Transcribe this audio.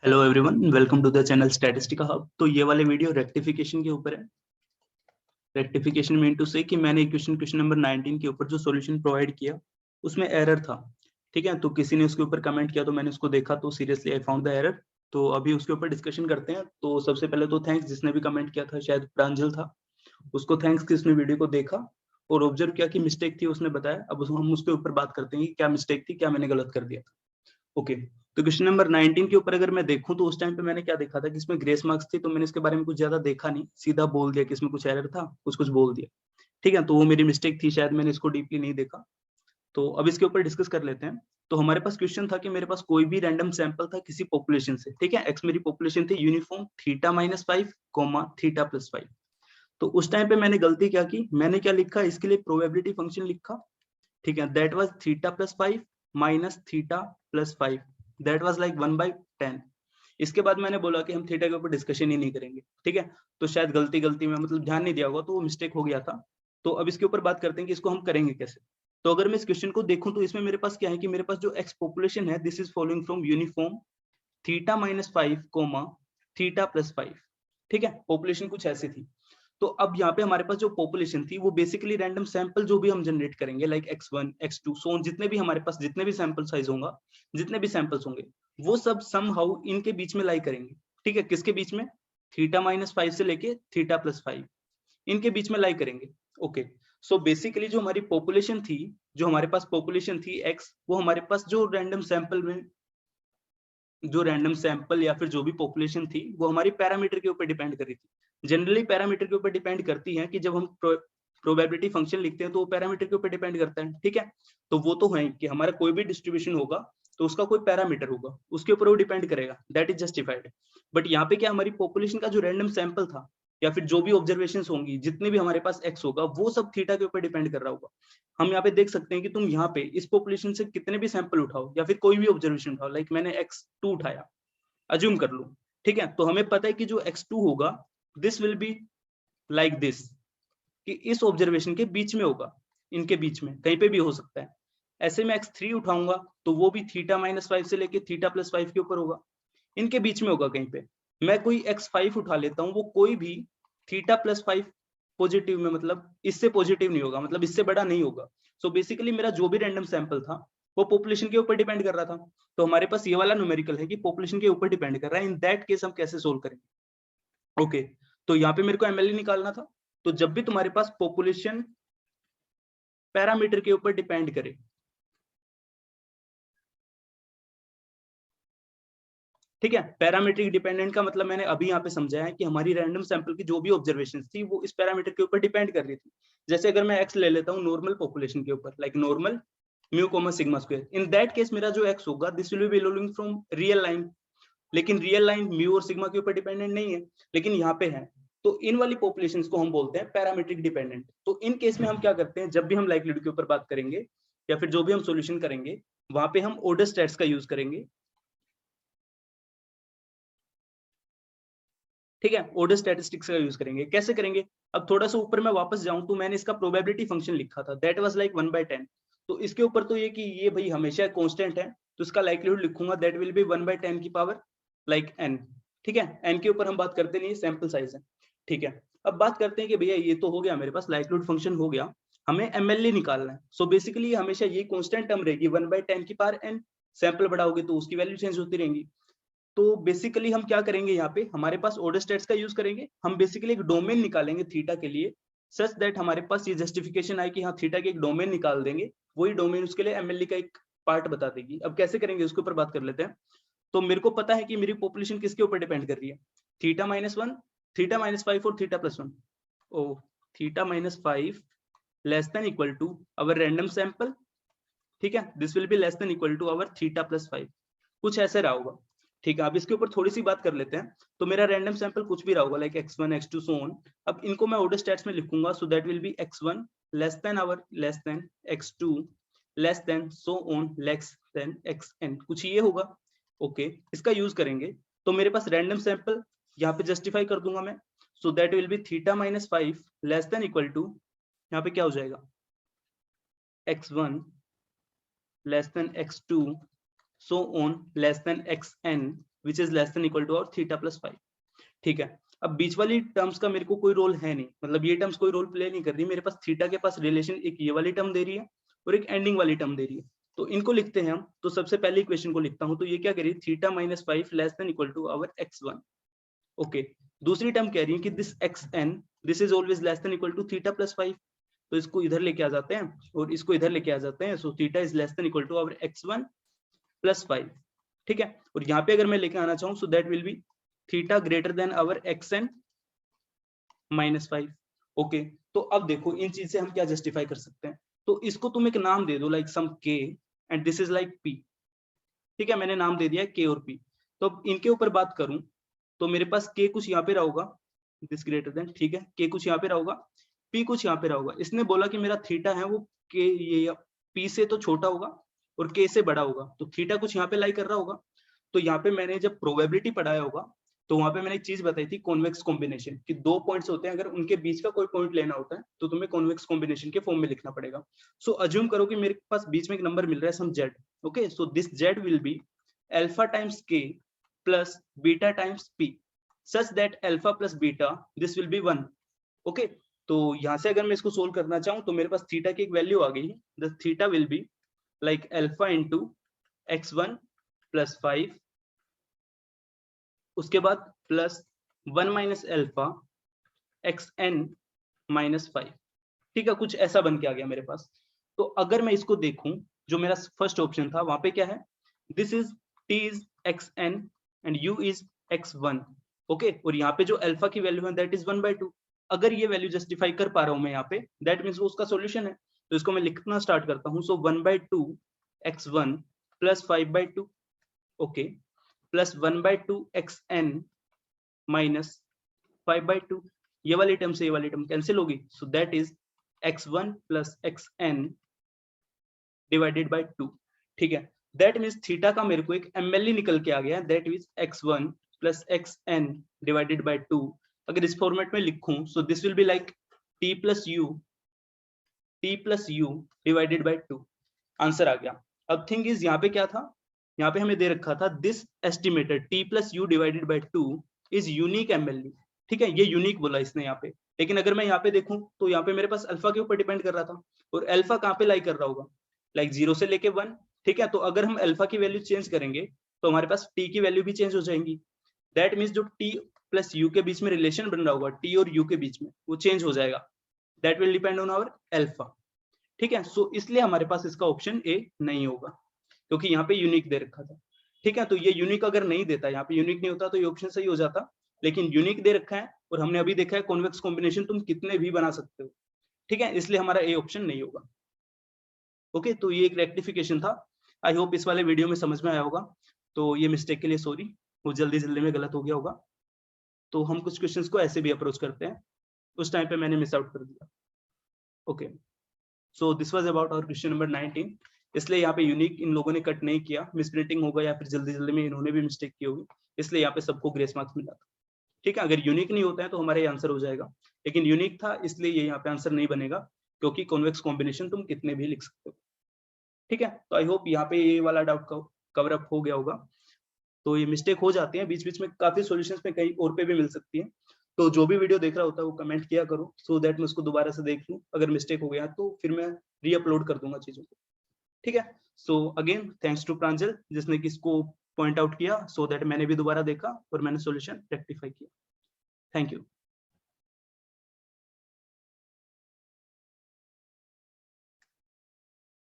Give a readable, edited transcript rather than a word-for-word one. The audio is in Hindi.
Hello everyone, welcome to the channel Statistica hub. तो ये वाले वीडियो रेक्टिफिकेशन के ऊपर है। रेक्टिफिकेशन मीन टू से कि मैंने क्वेश्चन नंबर 19 के ऊपर जो सॉल्यूशन प्रोवाइड किया उसमें एरर था। ठीक है, तो किसी ने उसके ऊपर कमेंट किया तो मैंने उसको देखा तो seriously I found the error. तो अभी उसके ऊपर डिस्कशन करते हैं। तो सबसे पहले तो थैंक्स जिसने भी कमेंट किया था, शायद प्रांजल था, उसको थैंक्स कि उसने वीडियो को देखा और ऑब्जर्व किया कि मिस्टेक थी, उसने बताया। अब हम उसके ऊपर बात करते हैं कि क्या मिस्टेक थी, क्या मैंने गलत कर दिया। ओके, तो क्वेश्चन नंबर 19 के ऊपर अगर मैं देखूं तो उस टाइम पे मैंने क्या देखा था कि इसमें ग्रेस मार्क्स थी, तो मैंने इसके बारे में कुछ ज्यादा देखा नहीं, सीधा बोल दिया कि इसमें कुछ एरर था, कुछ कुछ बोल दिया। ठीक है, तो वो मेरी मिस्टेक थी, शायद मैंने इसको डीपली नहीं देखा। तो अब इसके ऊपर डिस्कस कर लेते हैं। तो हमारे पास क्वेश्चन था कि मेरे पास कोई भी रैंडम सैंपल था किसी पॉपुलेशन से। ठीक है, एक्स मेरी पॉपुलेशन थी यूनिफॉर्म θ-5 θ+5। तो उस टाइम पे मैंने गलती क्या की, मैंने क्या लिखा, इसके लिए प्रोबेबिलिटी फंक्शन लिखा। ठीक है, that was θ+5 -θ+5, that was like 1/10। इसके बाद मैंने बोला कि हम थीटा के ऊपर डिस्कशन ही नहीं करेंगे। ठीक है, तो शायद गलती में मतलब ध्यान नहीं दिया होगा, तो वो मिस्टेक हो गया था। तो अब इसके ऊपर बात करते हैं कि इसको हम करेंगे कैसे। तो अगर मैं इस क्वेश्चन को देखूं तो इसमें मेरे पास क्या है कि मेरे पास जो एक्स पॉपुलेशन है, this is following from uniform θ-5 θ+5। ठीक है, पॉपुलेशन कुछ ऐसी थी। तो अब यहाँ पे हमारे पास जो पॉपुलेशन थी वो बेसिकली रैंडम सैंपल जो भी हम जनरेट करेंगे लाइक x1 x2 सो जितने भी हमारे पास जितने भी सैंपल साइज होगा, जितने भी सैंपल्स होंगे, वो सब समहाउ इनके बीच में लाई करेंगे। ठीक है, किसके बीच में, θ-5 से लेके θ+5, इनके बीच में लाई करेंगे। ओके, सो बेसिकली जो हमारी पॉपुलेशन थी, जो हमारे पास पॉपुलेशन थी x, वो हमारे पास जो रैंडम सैंपल या फिर जो भी पॉपुलेशन थी वो हमारी पैरामीटर के ऊपर डिपेंड कर रही थी। जनरली पैरामीटर के ऊपर डिपेंड करती है कि जब हम प्रोबेबिलिटी फंक्शन लिखते हैं तो वो पैरामीटर के ऊपर डिपेंड करता है। ठीक है, तो वो तो है कि हमारा कोई भी डिस्ट्रीब्यूशन होगा तो उसका कोई पैरामीटर होगा, उसके ऊपर वो डिपेंड करेगा, दैट इज जस्टिफाइड। बट यहाँ पे क्या, हमारी पॉपुलेशन का जो रैंडम सैंपल था या फिर जो भी ऑब्जर्वेशन होंगी, जितने भी हमारे पास एक्स होगा, वो सब थीटा के ऊपर डिपेंड कर रहा होगा। हम यहाँ पे देख सकते हैं कि तुम यहाँ पे इस पॉपुलेशन से कितने भी सैंपल उठाओ या फिर कोई भी ऑब्जर्वेशन उठाओ, लाइक मैंने x2 उठाया, अज्यूम कर लो। ठीक है, तो हमें पता है कि जो x2 होगा, this will be like this, कि इस ऑब्जर्वेशन के बीच में होगा, इनके बीच में कहीं पे भी हो सकता है। ऐसे में x3 उठाऊंगा तो वो भी θ-5 से लेके θ+5 के ऊपर होगा, इनके बीच में होगा कहीं पे। मैं कोई x5 उठा लेता हूँ, वो कोई भी θ+5 पॉजिटिव में, मतलब इससे पॉजिटिव नहीं होगा, मतलब इससे बड़ा नहीं होगा। सो बेसिकली मेरा जो भी रैंडम सैंपल था वो पॉपुलेशन के ऊपर डिपेंड कर रहा था। तो हमारे पास ये वाला न्यूमेरिकल है कि पॉपुलेशन के ऊपर डिपेंड कर रहा है। इन दैट केस हम कैसे सोल्व करेंगे। ओके, तो यहाँ पे मेरे को एमएलई निकालना था। तो जब भी तुम्हारे पास पॉपुलेशन पैरामीटर के ऊपर डिपेंड करे, ठीक है, पैरामीट्रिक डिपेंडेंट का मतलब मैंने अभी यहाँ पे समझाया है कि हमारी रैंडम सैंपल की जो भी ऑब्जर्वेशन थी वो इस पैरामीटर के ऊपर डिपेंड कर रही थी। जैसे अगर मैं एक्स ले लेता हूँ नॉर्मल पॉपुलेशन के ऊपर, like normal mu comma sigma square, in that case मेरा जो एक्स होगा, this will be belonging from real line. लेकिन रियल लाइन म्यू और सिग्मा के ऊपर डिपेंडेंट नहीं है, लेकिन यहाँ पे है। तो इन वाली पॉपुलेशन को हम बोलते हैं पैरामीट्रिक डिपेंडेंट। तो इन केस में हम क्या करते हैं, जब भी हम लाइक्लीहुड के ऊपर बात करेंगे या फिर जो भी हम सोल्यूशन करेंगे, वहां पे हम ऑर्डर स्टेट्स का यूज करेंगे। ठीक है, ऑर्डर स्टैटिस्टिक्स का यूज करेंगे। कैसे करेंगे, अब थोड़ा सा ऊपर मैं वापस जाऊं तो मैंने इसका प्रोबेबिलिटी फंक्शन लिखा था, दैट वाज लाइक 1/10। तो इसके ऊपर तो ये कि ये भाई हमेशा कांस्टेंट है, तो इसका लाइक्लीहुड लिखूंगा, दैट विल बी 1/10 की पावर लाइक n। ठीक है, n के ऊपर हम बात करते नहीं, सैंपल साइज है। ठीक है, अब बात करते हैं कि भैया ये तो हो गया, मेरे पास लाइक्लीहुड फंक्शन हो गया, हमें एमएलए निकालना है। सो बेसिकली हमेशा ये कांस्टेंट टर्म रहेगी 1/10 की पावर n। सैंपल बड़ा होगी तो उसकी वैल्यू चेंज होती रहेंगी। तो बेसिकली हम क्या करेंगे, यहाँ पे हमारे पास ऑर्डर स्टेट्स का यूज करेंगे। हम बेसिकली एक डोमेन निकालेंगे थीटा के लिए, सच दैट हमारे पास ये जस्टिफिकेशन आए कि हाँ थीटा के एक डोमेन निकाल देंगे, वही डोमेन उसके लिए एमएलए का एक पार्ट बता देगी। अब कैसे करेंगे उसके ऊपर बात कर लेते हैं। तो मेरे को पता है कि मेरी पॉपुलेशन किसके ऊपर डिपेंड कर रही है, θ-1 θ-5 और θ+1। Oh, θ-5 less than equal to our random sample. ठीक है, this will be less than equal to our θ+5, कुछ ऐसे रहा होगा। ठीक है, अब इसके ऊपर थोड़ी सी बात कर लेते हैं। तो मेरा रैंडम सैंपल कुछ भी रहा होगा, like x1 x2 so on. अब इनको मैं ऑर्डर स्टेट्स में लिखूंगा, so that will be x1 less than our less than x2 less than so on less than xn, कुछ ये होगा। ओके, इसका यूज करेंगे। तो मेरे पास रैंडम सैंपल यहाँ पे जस्टिफाई कर दूंगा मैं, so that will be θ-5 less than equal to, यहाँ पे क्या हो जाएगा, x1 less than x2 so on less than xn which is less than equal to और थीटा प्लस 5। ठीक है, अब बीच वाली टर्म्स का मेरे को कोई रोल है नहीं, मतलब ये टर्म्स कोई रोल प्ले नहीं कर रही, मेरे पास थीटा के पास रिलेशन एक ये वाली टर्म दे रही है और एक एंडिंग वाली टर्म दे रही है। तो इनको लिखते हैं हम। तो सबसे पहले इक्वेशन को लिखता हूं, तो ये क्या कह रही है, theta minus 5 less than equal to our x1। Okay, दूसरी टर्म कह रही है कि this xn this is always less than equal to theta plus 5। तो इसको इधर लेके आ जाते हैं और इसको इधर लेके आ जाते हैं। So theta is less than equal to our x1 plus 5। ठीक है, और यहाँ पे अगर मैं लेके आना चाहूँ, so that will be theta greater than our xn minus 5। Okay, तो अब देखो इन चीज से हम क्या जस्टिफाई कर सकते हैं। तो इसको तुम एक नाम दे दो, like some k and this is like p। ठीक है, मैंने नाम दे दिया है k और p। तो अब इनके ऊपर बात करूं तो मेरे पास k कुछ यहाँ पे रहा होगा, दिस ग्रेटर देन, ठीक है, k कुछ यहाँ पे रहा होगा, p कुछ यहाँ पे रहा होगा। इसने बोला कि मेरा थीटा है वो k ये p से तो छोटा होगा और k से बड़ा होगा, तो थीटा कुछ यहाँ पे लाई कर रहा होगा। तो यहाँ पे मैंने जब प्रोबेबिलिटी पढ़ाया होगा तो वहां पे मैंने एक चीज बताई थी, कॉन्वेक्स कॉम्बिनेशन, कि दो पॉइंट्स होते हैं, अगर उनके बीच का कोई पॉइंट लेना होता है तो तुम्हें कॉन्वेक्स कॉम्बिनेशन के फॉर्म में लिखना पड़ेगा। सो अज्यूम करो कि मेरे पास बीच में एक नंबर मिल रहा है सम z। Okay, so this z will be alpha times k plus beta times p such that alpha plus beta this will B 1। Okay, तो यहाँ से अगर मैं इसको सोल्व करना चाहूँ तो मेरे पास थीटा की एक वैल्यू आ गई है। The theta will be like alpha into x1 plus 5, उसके बाद plus 1 minus alpha xn minus 5। ठीक है, कुछ ऐसा बन के आ गया मेरे पास। तो अगर मैं इसको देखूं, जो मेरा फर्स्ट ऑप्शन था वहां पे क्या है, this is t is xn and u is x1। Okay, और यहाँ पे जो अल्फा की वैल्यू है दैट इज 1/2। अगर ये वैल्यू जस्टिफाई कर पा रहा हूं मैं यहाँ पे, दैट मीन्स वो उसका सॉल्यूशन है। तो इसको मैं लिखना स्टार्ट करता हूँ। सो 1/2 x1 plus 5/2, okay, plus 1/2 xn minus 5/2। ये वाली टर्म से ये वाली टर्म कैंसिल होगी। So that is x1 plus xn divided by 2। ठीक है, दैट मीन्स थीटा का मेरे को एक mle निकल के आ गया, that is x1 plus xn divided by 2। अगर इस फॉर्मेट में लिखूं, so this will be like t plus u divided by 2। Answer आ गया। अब थिंग इज यहाँ पे क्या था, यहाँ पे हमें दे रखा था this estimated t plus u divided by 2 is unique mle। ठीक है, ये यूनिक बोला इसने यहाँ पे। लेकिन अगर मैं यहाँ पे देखूं तो यहाँ पे मेरे पास अल्फा के ऊपर डिपेंड कर रहा था, और अल्फा कहाँ पे लाई कर रहा होगा, लाइक 0 से लेके 1। ठीक है, तो अगर हम अल्फा की वैल्यू चेंज करेंगे तो हमारे पास t की वैल्यू भी चेंज हो जाएंगी। दैट मीन्स जो t प्लस u के बीच में रिलेशन बन रहा होगा, t और u के बीच में, वो चेंज हो जाएगा। That will depend on our alpha. ठीक है, सो इसलिए हमारे पास इसका ऑप्शन ए नहीं होगा, क्योंकि यहाँ पे यूनिक दे रखा था। ठीक है, तो ये यूनिक अगर नहीं देता, यहाँ पे यूनिक नहीं होता तो ये ऑप्शन सही हो जाता, लेकिन यूनिक दे रखा है और हमने अभी देखा है कॉन्वेक्स कॉम्बिनेशन तुम कितने भी बना सकते हो। ठीक है, इसलिए हमारा ए ऑप्शन नहीं होगा। ओके, तो ये एक रेक्टिफिकेशन था। आई होप इस वाले वीडियो में समझ में आया होगा। तो ये मिस्टेक के लिए सॉरी, वो जल्दी जल्दी में गलत हो गया होगा। तो हम कुछ क्वेश्चंस को ऐसे भी अप्रोच करते हैं, उस टाइम पे मैंने मिस आउट कर दिया। Okay, so this was about our question number 19। इसलिए यहाँ पे यूनिक इन लोगों ने कट नहीं किया, मिसप्रिंटिंग होगा या फिर जल्दी जल्दी में इन्होंने भी मिस्टेक की होगी, इसलिए यहाँ पे सबको ग्रेस मार्क्स मिला था। ठीक है, अगर यूनिक नहीं होता है तो हमारा ये आंसर हो जाएगा, लेकिन यूनिक था इसलिए ये यहाँ पे आंसर नहीं बनेगा, क्योंकि कॉन्वेक्स कॉम्बिनेशन तुम कितने भी लिख सकते हो। ठीक है, तो आई होप यहाँ पे ये वाला डाउट कवर अप हो गया होगा। तो ये मिस्टेक हो जाती है बीच बीच में, काफी सॉल्यूशंस में कहीं और पे भी मिल सकती है। तो जो भी वीडियो देख रहा होता है वो कमेंट किया करो, सो दैट मैं उसको दोबारा से देख लूं, अगर मिस्टेक हो गया तो फिर मैं री अपलोड कर दूंगा चीजों को। ठीक है, सो अगेन थैंक्स टू प्रांजल जिसने कि इसको पॉइंट आउट किया, सो दैट मैंने भी दोबारा देखा और मैंने सॉल्यूशन रेक्टिफाई किया। Thank you.